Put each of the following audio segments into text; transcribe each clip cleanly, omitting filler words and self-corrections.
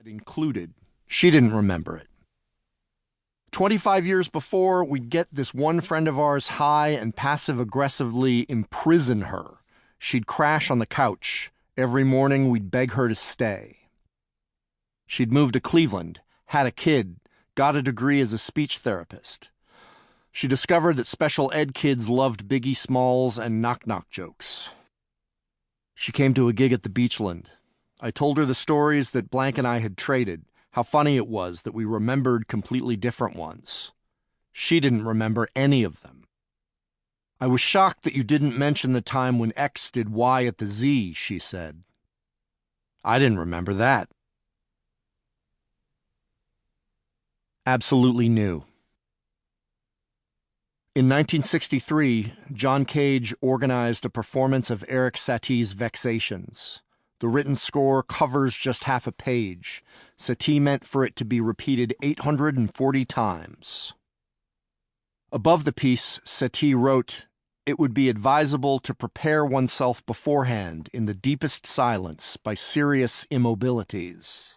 included. She didn't remember it. 25 years before, we'd get this one friend of ours high and passive-aggressively imprison her. She'd crash on the couch. Every morning, we'd beg her to stay. She'd moved to Cleveland, had a kid, got a degree as a speech therapist. She discovered that special ed kids loved Biggie Smalls and knock-knock jokes. She came to a gig at the Beachland. I told her the stories that Blank and I had traded, how funny it was that we remembered completely different ones. She didn't remember any of them. I was shocked that you didn't mention the time when X did Y at the Z, she said. I didn't remember that. Absolutely new. In 1963, John Cage organized a performance of Eric Satie's Vexations. The written score covers just half a page. Satie meant for it to be repeated 840 times. Above the piece, Satie wrote, "It would be advisable to prepare oneself beforehand in the deepest silence by serious immobilities."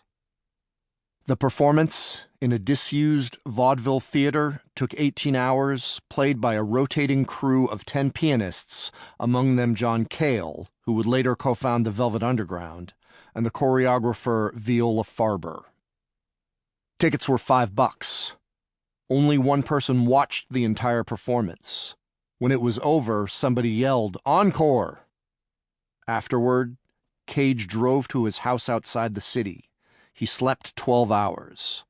The performance, in a disused vaudeville theater, took 18 hours, played by a rotating crew of 10 pianists, among them John Cale, who would later co-found the Velvet Underground, and the choreographer Viola Farber. Tickets were $5. Only one person watched the entire performance. When it was over, somebody yelled, "Encore!" Afterward, Cage drove to his house outside the city. He slept 12 hours.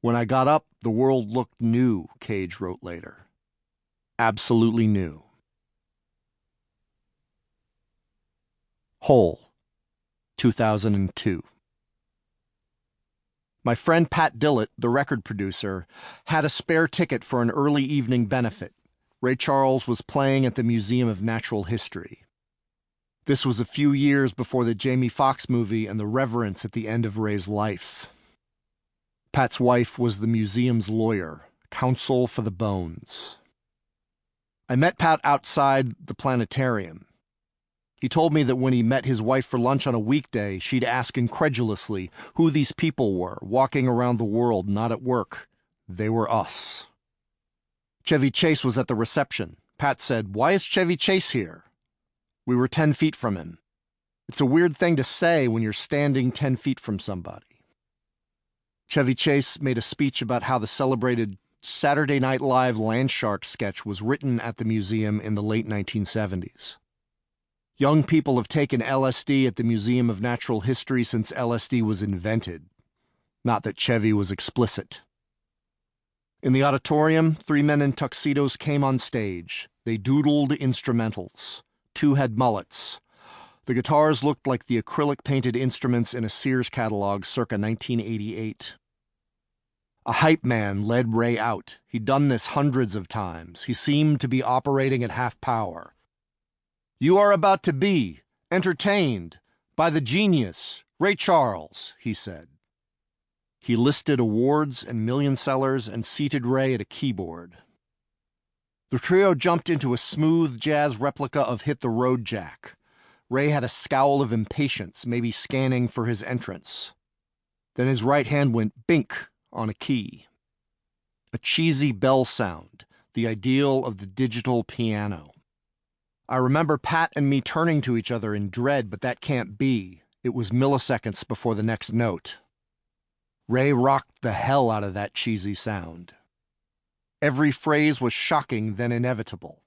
"When I got up, the world looked new," Cage wrote later. Absolutely new. Hole, 2002. My friend Pat Dillett, the record producer, had a spare ticket for an early evening benefit. Ray Charles was playing at the Museum of Natural History. This was a few years before the Jamie Foxx movie and the reverence at the end of Ray's life. Pat's wife was the museum's lawyer, counsel for the bones. I met Pat outside the planetarium. He told me that when he met his wife for lunch on a weekday, she'd ask incredulously who these people were, walking around the world, not at work. They were us. Chevy Chase was at the reception. Pat said, "Why is Chevy Chase here?" We were 10 feet from him. It's a weird thing to say when you're standing 10 feet from somebody. Chevy Chase made a speech about how the celebrated Saturday Night Live Landshark sketch was written at the museum in the late 1970s. Young people have taken LSD at the Museum of Natural History since LSD was invented. Not that Chevy was explicit. In the auditorium, 3 men in tuxedos came on stage. They doodled instrumentals. 2 had mullets. The guitars looked like the acrylic-painted instruments in a Sears catalog circa 1988. A hype man led Ray out. He'd done this hundreds of times. He seemed to be operating at half power. "You are about to be entertained by the genius, Ray Charles," he said. He listed awards and million sellers and seated Ray at a keyboard. The trio jumped into a smooth jazz replica of Hit the Road Jack. Ray had a scowl of impatience, maybe scanning for his entrance. Then his right hand went bink on a key. A cheesy bell sound, the ideal of the digital piano. I remember Pat and me turning to each other in dread, but that can't be. It was milliseconds before the next note. Ray rocked the hell out of that cheesy sound. Every phrase was shocking, then inevitable.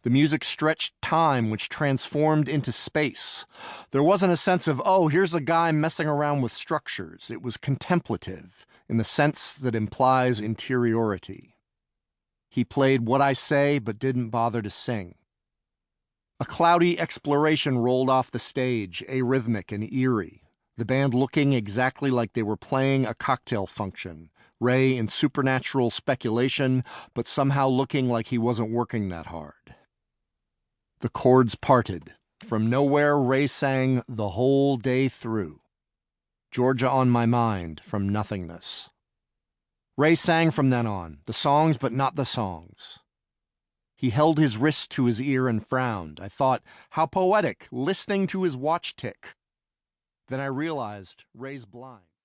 The music stretched time, which transformed into space. There wasn't a sense of, oh, here's a guy messing around with structures. It was contemplative, in the sense that implies interiority. He played What I Say, but didn't bother to sing. A cloudy exploration rolled off the stage, arrhythmic and eerie. The band looking exactly like they were playing a cocktail function. Ray in supernatural speculation, but somehow looking like he wasn't working that hard. The chords parted. From nowhere, Ray sang The Whole Day Through. Georgia on My Mind from nothingness. Ray sang from then on, the songs but not the songs. He held his wrist to his ear and frowned. I thought, how poetic, listening to his watch tick. Then I realized Ray's blind.